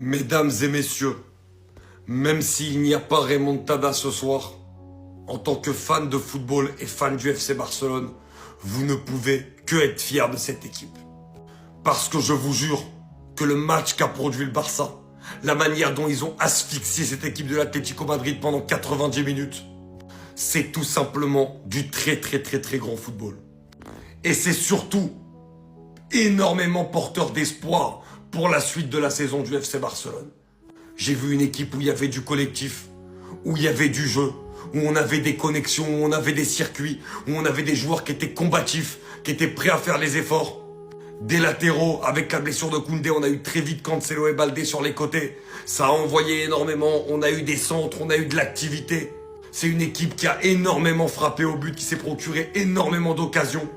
Mesdames et messieurs, même s'il n'y a pas remontada ce soir, en tant que fan de football et fan du FC Barcelone, vous ne pouvez que être fiers de cette équipe. Parce que je vous jure que le match qu'a produit le Barça, la manière dont ils ont asphyxié cette équipe de l'Atlético Madrid pendant 90 minutes, c'est tout simplement du très grand football. Et c'est surtout énormément porteur d'espoir pour la suite de la saison du FC Barcelone. J'ai vu une équipe où il y avait du collectif, où il y avait du jeu, où on avait des connexions, où on avait des circuits, où on avait des joueurs qui étaient combatifs, qui étaient prêts à faire les efforts. Des latéraux, avec la blessure de Koundé, on a eu très vite Cancelo et Baldé sur les côtés. Ça a envoyé énormément, on a eu des centres, on a eu de l'activité. C'est une équipe qui a énormément frappé au but, qui s'est procuré énormément d'occasions.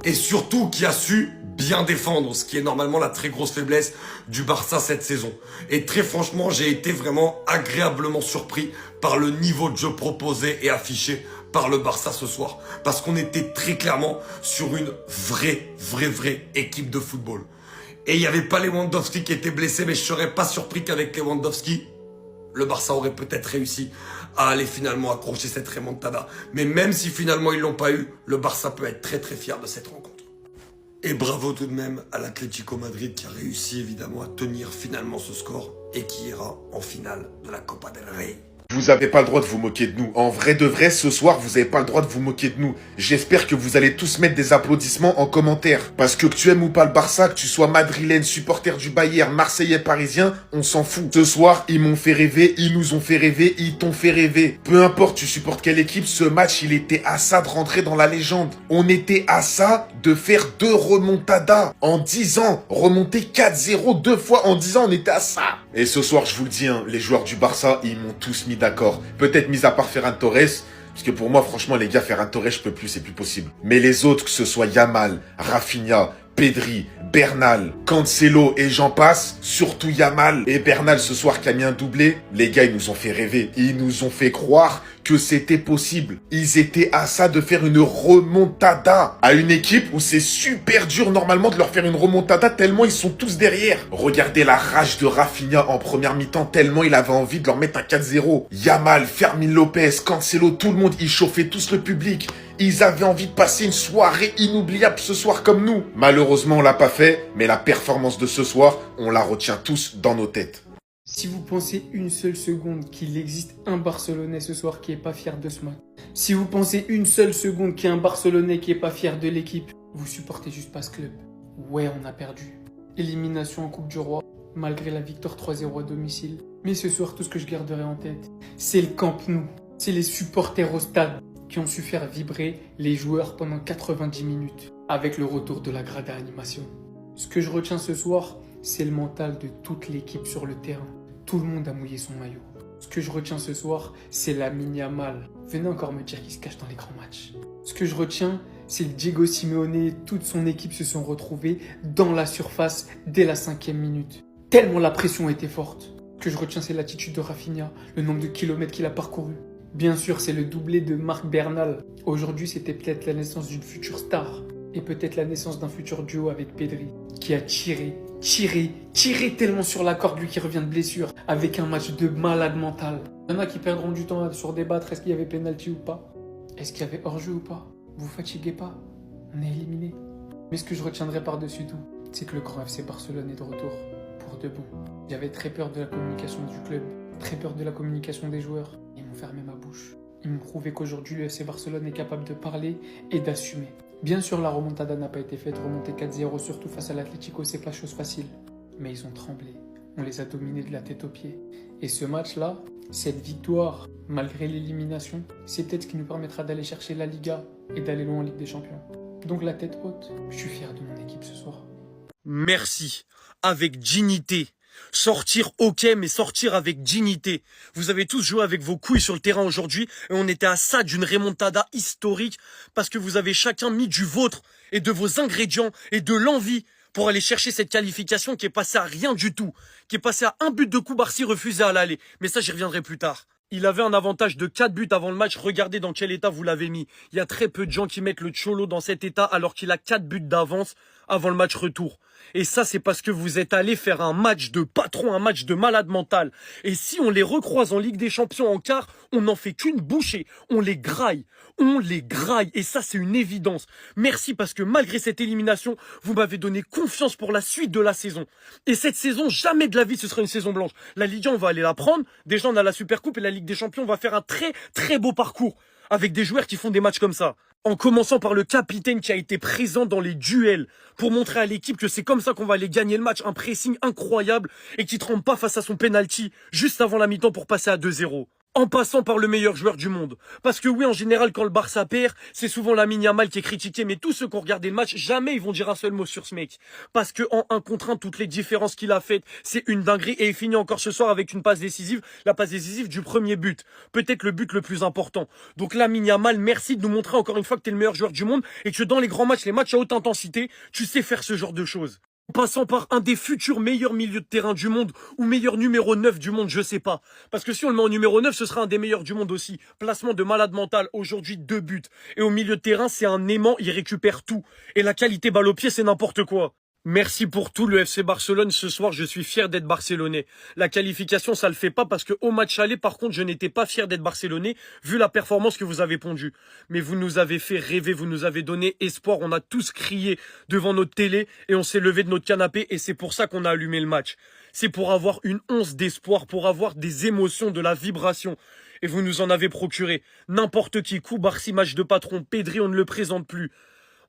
Et surtout qui a su bien défendre, ce qui est normalement la très grosse faiblesse du Barça cette saison. Et très franchement, j'ai été vraiment agréablement surpris par le niveau de jeu proposé et affiché par le Barça ce soir. Parce qu'on était très clairement sur une vraie équipe de football. Et il n'y avait pas Lewandowski qui était blessé, mais je serais pas surpris qu'avec Lewandowski, le Barça aurait peut-être réussi à aller finalement accrocher cette remontada. Mais même si finalement ils l'ont pas eu, le Barça peut être très fier de cette rencontre. Et bravo tout de même à l'Atlético Madrid qui a réussi évidemment à tenir finalement ce score et qui ira en finale de la Copa del Rey. Vous avez pas le droit de vous moquer de nous. En vrai de vrai, ce soir, vous avez pas le droit de vous moquer de nous. J'espère que vous allez tous mettre des applaudissements en commentaire. Parce que tu aimes ou pas le Barça, que tu sois madrilène, supporter du Bayern, marseillais, parisien, on s'en fout. Ce soir, ils m'ont fait rêver, ils nous ont fait rêver, ils t'ont fait rêver. Peu importe tu supportes quelle équipe, ce match, il était à ça de rentrer dans la légende. On était à ça de faire 2 remontadas. En 10 ans, remonter 4-0 2 fois en 10 ans, on était à ça. Et ce soir, je vous le dis, hein, les joueurs du Barça, ils m'ont tous mis d'accord. Peut-être mis à part Ferran Torres, parce que pour moi, franchement, les gars, Ferran Torres, je peux plus, c'est plus possible. Mais les autres, que ce soit Yamal, Rafinha, Pedri, Bernal, Cancelo et j'en passe, surtout Yamal et Bernal ce soir qui a mis un doublé, les gars, ils nous ont fait rêver. Ils nous ont fait croire que c'était possible. Ils étaient à ça de faire une remontada à une équipe où c'est super dur normalement de leur faire une remontada tellement ils sont tous derrière. Regardez la rage de Rafinha en première mi-temps tellement il avait envie de leur mettre un 4-0. Yamal, Fermin Lopez, Cancelo, tout le monde, ils chauffaient tous le public. Ils avaient envie de passer une soirée inoubliable ce soir comme nous. Malheureusement, on l'a pas fait, mais la performance de ce soir, on la retient tous dans nos têtes. Si vous pensez une seule seconde qu'il existe un Barcelonais ce soir qui est pas fier de ce match, si vous pensez une seule seconde qu'il y a un Barcelonais qui est pas fier de l'équipe, vous supportez juste pas ce club. Ouais, on a perdu. Élimination en Coupe du Roi, malgré la victoire 3-0 à domicile. Mais ce soir, tout ce que je garderai en tête, c'est le Camp Nou. C'est les supporters au stade qui ont su faire vibrer les joueurs pendant 90 minutes avec le retour de la grade à animation. Ce que je retiens ce soir, c'est le mental de toute l'équipe sur le terrain. Tout le monde a mouillé son maillot. Ce que je retiens ce soir, c'est Lamine Yamal. Venez encore me dire qu'il se cache dans les grands matchs. Ce que je retiens, c'est que Diego Simeone et toute son équipe se sont retrouvés dans la surface dès la 5e minute. Tellement la pression était forte. Ce que je retiens, c'est l'attitude de Rafinha, le nombre de kilomètres qu'il a parcouru. Bien sûr, c'est le doublé de Marc Bernal. Aujourd'hui, c'était peut-être la naissance d'une future star. Et peut-être la naissance d'un futur duo avec Pedri, qui a tiré tellement sur la corde, lui qui revient de blessure, avec un match de malade mental. Il y en a qui perdront du temps à sur débattre, est-ce qu'il y avait penalty ou pas? Est-ce qu'il y avait hors-jeu ou pas? Vous fatiguez pas? On est éliminé. Mais ce que je retiendrai par-dessus tout, c'est que le grand FC Barcelone est de retour, pour de bon. J'avais très peur de la communication du club, très peur de la communication des joueurs. Ils m'ont fermé ma bouche. Ils m'ont prouvé qu'aujourd'hui le FC Barcelone est capable de parler et d'assumer. Bien sûr, la remontada n'a pas été faite, remonter 4-0, surtout face à l'Atlético, c'est pas chose facile. Mais ils ont tremblé, on les a dominés de la tête aux pieds. Et ce match-là, cette victoire, malgré l'élimination, c'est peut-être ce qui nous permettra d'aller chercher la Liga et d'aller loin en Ligue des Champions. Donc la tête haute, je suis fier de mon équipe ce soir. Merci, avec dignité. Sortir ok, mais sortir avec dignité. Vous avez tous joué avec vos couilles sur le terrain aujourd'hui et on était à ça d'une remontada historique parce que vous avez chacun mis du vôtre et de vos ingrédients et de l'envie pour aller chercher cette qualification qui est passée à rien du tout, qui est passée à un but de Koubarsi refusé à l'aller. Mais ça, j'y reviendrai plus tard. Il avait un avantage de 4 buts avant le match. Regardez dans quel état vous l'avez mis. Il y a très peu de gens qui mettent le Cholo dans cet état alors qu'il a 4 buts d'avance. avant le match retour. Et ça, c'est parce que vous êtes allé faire un match de patron, un match de malade mental. Et si on les recroise en Ligue des Champions en quart, on n'en fait qu'une bouchée. On les graille. On les graille. Et ça, c'est une évidence. Merci parce que malgré cette élimination, vous m'avez donné confiance pour la suite de la saison. Et cette saison, jamais de la vie, ce sera une saison blanche. La Ligue 1, on va aller la prendre. Déjà, on a la Supercoupe et la Ligue des Champions, on va faire un très, très beau parcours avec des joueurs qui font des matchs comme ça. En commençant par le capitaine qui a été présent dans les duels pour montrer à l'équipe que c'est comme ça qu'on va aller gagner le match. Un pressing incroyable et qui ne tremble pas face à son penalty juste avant la mi-temps pour passer à 2-0. En passant par le meilleur joueur du monde. Parce que oui, en général, quand le Barça perd, c'est souvent Lamine Yamal qui est critiqué. Mais tous ceux qui ont regardé le match, jamais ils vont dire un seul mot sur ce mec. Parce que en 1 contre 1, toutes les différences qu'il a faites, c'est une dinguerie. Et il finit encore ce soir avec une passe décisive. La passe décisive du premier but. Peut-être le but le plus important. Donc Lamine Yamal, merci de nous montrer encore une fois que tu es le meilleur joueur du monde. Et que dans les grands matchs, les matchs à haute intensité, tu sais faire ce genre de choses. En passant par un des futurs meilleurs milieux de terrain du monde ou meilleur numéro 9 du monde, je sais pas. Parce que si on le met en numéro 9, ce sera un des meilleurs du monde aussi. Placement de malade mental, aujourd'hui 2 buts. Et au milieu de terrain, c'est un aimant, il récupère tout. Et la qualité balle au pied, c'est n'importe quoi. Merci pour tout le FC Barcelone. Ce soir, je suis fier d'être barcelonais. La qualification, ça le fait pas parce que au match aller, par contre, je n'étais pas fier d'être barcelonais vu la performance que vous avez pondue. Mais vous nous avez fait rêver, vous nous avez donné espoir. On a tous crié devant notre télé et on s'est levé de notre canapé et c'est pour ça qu'on a allumé le match. C'est pour avoir une once d'espoir, pour avoir des émotions, de la vibration. Et vous nous en avez procuré. N'importe qui, Koubarsi, match de patron, Pedri, on ne le présente plus.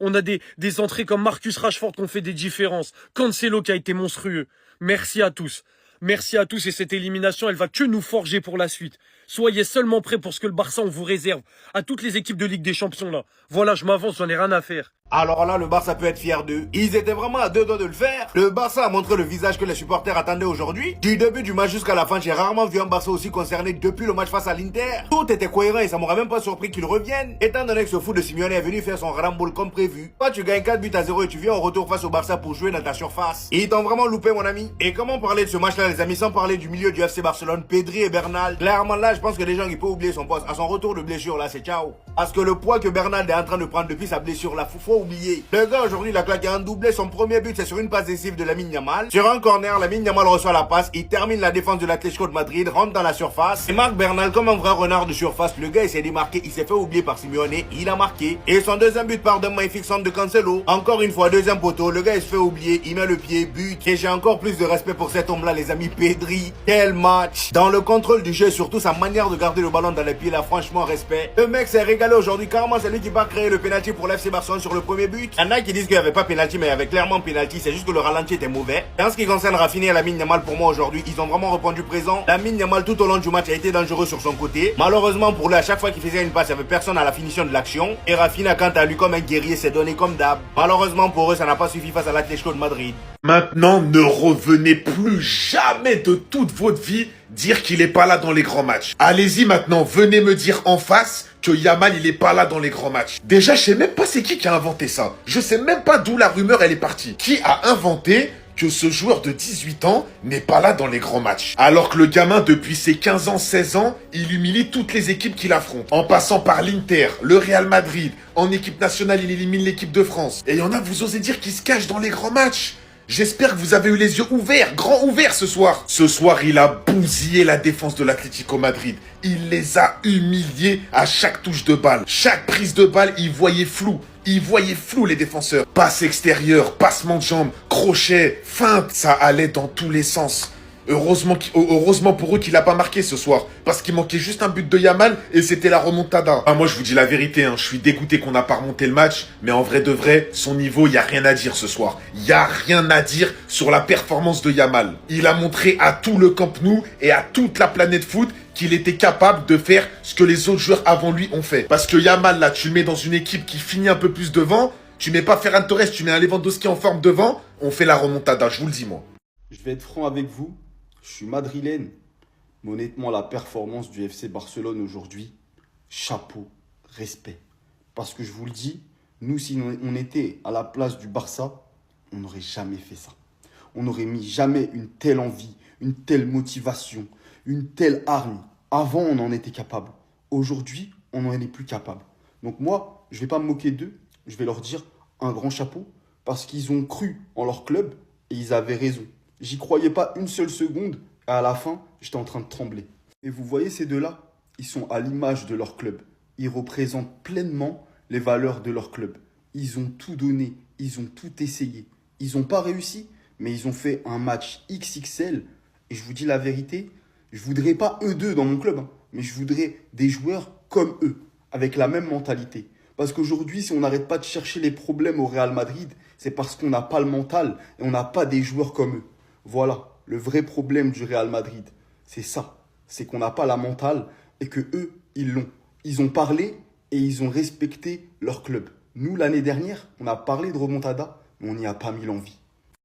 On a des entrées comme Marcus Rashford qui ont fait des différences. Cancelo qui a été monstrueux. Merci à tous. Merci à tous et cette élimination, elle va que nous forger pour la suite. Soyez seulement prêts pour ce que le Barça, on vous réserve. À toutes les équipes de Ligue des Champions là. Voilà, je m'avance, j'en ai rien à faire. Alors là, le Barça peut être fier d'eux. Ils étaient vraiment à 2 doigts de le faire. Le Barça a montré le visage que les supporters attendaient aujourd'hui. Du début du match jusqu'à la fin, j'ai rarement vu un Barça aussi concerné depuis le match face à l'Inter. Tout était cohérent et ça m'aurait même pas surpris qu'ils reviennent. Étant donné que ce fou de Simeone est venu faire son ramboule comme prévu. Toi, tu gagnes 4-0 et tu viens en retour face au Barça pour jouer dans ta surface. Ils t'ont vraiment loupé, mon ami. Et comment parler de ce match-là, les amis, sans parler du milieu du FC Barcelone, Pedri et Bernal. Clairement, là, je pense que les gens, ils peuvent oublier son poste. À son retour de blessure, là, c'est ciao. Parce que le poids que Bernal est en train de prendre depuis sa blessure, là, faut oublier. Le gars, aujourd'hui, il a claqué un doublé. Son premier but, c'est sur une passe décisive de Lamine Yamal. Sur un corner, Lamine Yamal reçoit la passe. Il termine la défense de l'Atlético de Madrid, rentre dans la surface. Et marque Bernal comme un vrai renard de surface. Le gars, il s'est démarqué. Il s'est fait oublier par Simeone. Il a marqué. Et son deuxième but part d'un magnifique centre de Cancelo. Encore une fois, deuxième poteau. Le gars, il se fait oublier. Il met le pied, but. Et j'ai encore plus de respect pour cet homme-là, les amis. Pedri. Quel match. Dans le contrôle du jeu, surtout sa manière de garder le ballon dans les pieds, là, franchement, respect. Le mec s'est régalé aujourd'hui. Carrément, c'est lui qui va créer le penalty pour l'FC Barcelone sur le premier but. Il y en a qui disent qu'il n'y avait pas penalty, mais il y avait clairement penalty. C'est juste que le ralenti était mauvais. Et en ce qui concerne Rafinha et Lamine Yamal, pour moi aujourd'hui, ils ont vraiment répondu présent. Lamine Yamal tout au long du match a été dangereux sur son côté. Malheureusement pour lui, à chaque fois qu'il faisait une passe, il n'y avait personne à la finition de l'action. Et Rafinha, quant à lui, comme un guerrier, s'est donné comme d'hab. Malheureusement pour eux, ça n'a pas suffi face à l'Atlético de Madrid. Maintenant, ne revenez plus jamais de toute votre vie dire qu'il est pas là dans les grands matchs. Allez-y maintenant, venez me dire en face que Yamal, il est pas là dans les grands matchs. Déjà, je sais même pas c'est qui a inventé ça. Je sais même pas d'où la rumeur, elle est partie. Qui a inventé que ce joueur de 18 ans n'est pas là dans les grands matchs. Alors que le gamin, depuis ses 15 ans, 16 ans, il humilie toutes les équipes qu'il affronte. En passant par l'Inter, le Real Madrid, en équipe nationale, il élimine l'équipe de France. Et il y en a, vous osez dire qu'il se cache dans les grands matchs. J'espère que vous avez eu les yeux ouverts, grands ouverts ce soir. Ce soir, il a bousillé la défense de l'Atlético Madrid. Il les a humiliés à chaque touche de balle. Chaque prise de balle, il voyait flou. Ils voyaient flou les défenseurs. Passe extérieure, passement de jambes, crochet, feinte. Ça allait dans tous les sens. Heureusement pour eux qu'il a pas marqué ce soir. Parce qu'il manquait juste un but de Yamal et c'était la remontada. Ah, moi je vous dis la vérité, je suis dégoûté qu'on n'a pas remonté le match. Mais en vrai de vrai, son niveau, il n'y a rien à dire ce soir. Il n'y a rien à dire sur la performance de Yamal. Il a montré à tout le Camp Nou et à toute la planète foot qu'il était capable de faire ce que les autres joueurs avant lui ont fait. Parce que Yamal, là, tu le mets dans une équipe qui finit un peu plus devant. Tu mets pas Ferran Torres, tu mets un Lewandowski en forme devant. On fait la remontada, je vous le dis moi. Je vais être franc avec vous. Je suis madrilène, mais honnêtement, la performance du FC Barcelone aujourd'hui, chapeau, respect. Parce que je vous le dis, nous, si on était à la place du Barça, on n'aurait jamais fait ça. On n'aurait mis jamais une telle envie, une telle motivation, une telle arme. Avant, on en était capable. Aujourd'hui, on n'en est plus capable. Donc moi, je ne vais pas me moquer d'eux. Je vais leur dire un grand chapeau. Parce qu'ils ont cru en leur club et ils avaient raison. J'y croyais pas une seule seconde et à la fin, j'étais en train de trembler. Et vous voyez ces deux-là, ils sont à l'image de leur club. Ils représentent pleinement les valeurs de leur club. Ils ont tout donné, ils ont tout essayé. Ils n'ont pas réussi, mais ils ont fait un match XXL. Et je vous dis la vérité, je voudrais pas eux deux dans mon club, hein, mais je voudrais des joueurs comme eux, avec la même mentalité. Parce qu'aujourd'hui, si on n'arrête pas de chercher les problèmes au Real Madrid, c'est parce qu'on n'a pas le mental et on n'a pas des joueurs comme eux. Voilà, le vrai problème du Real Madrid, c'est ça. C'est qu'on n'a pas la mentale et que eux, ils l'ont. Ils ont parlé et ils ont respecté leur club. Nous, l'année dernière, on a parlé de remontada, mais on n'y a pas mis l'envie.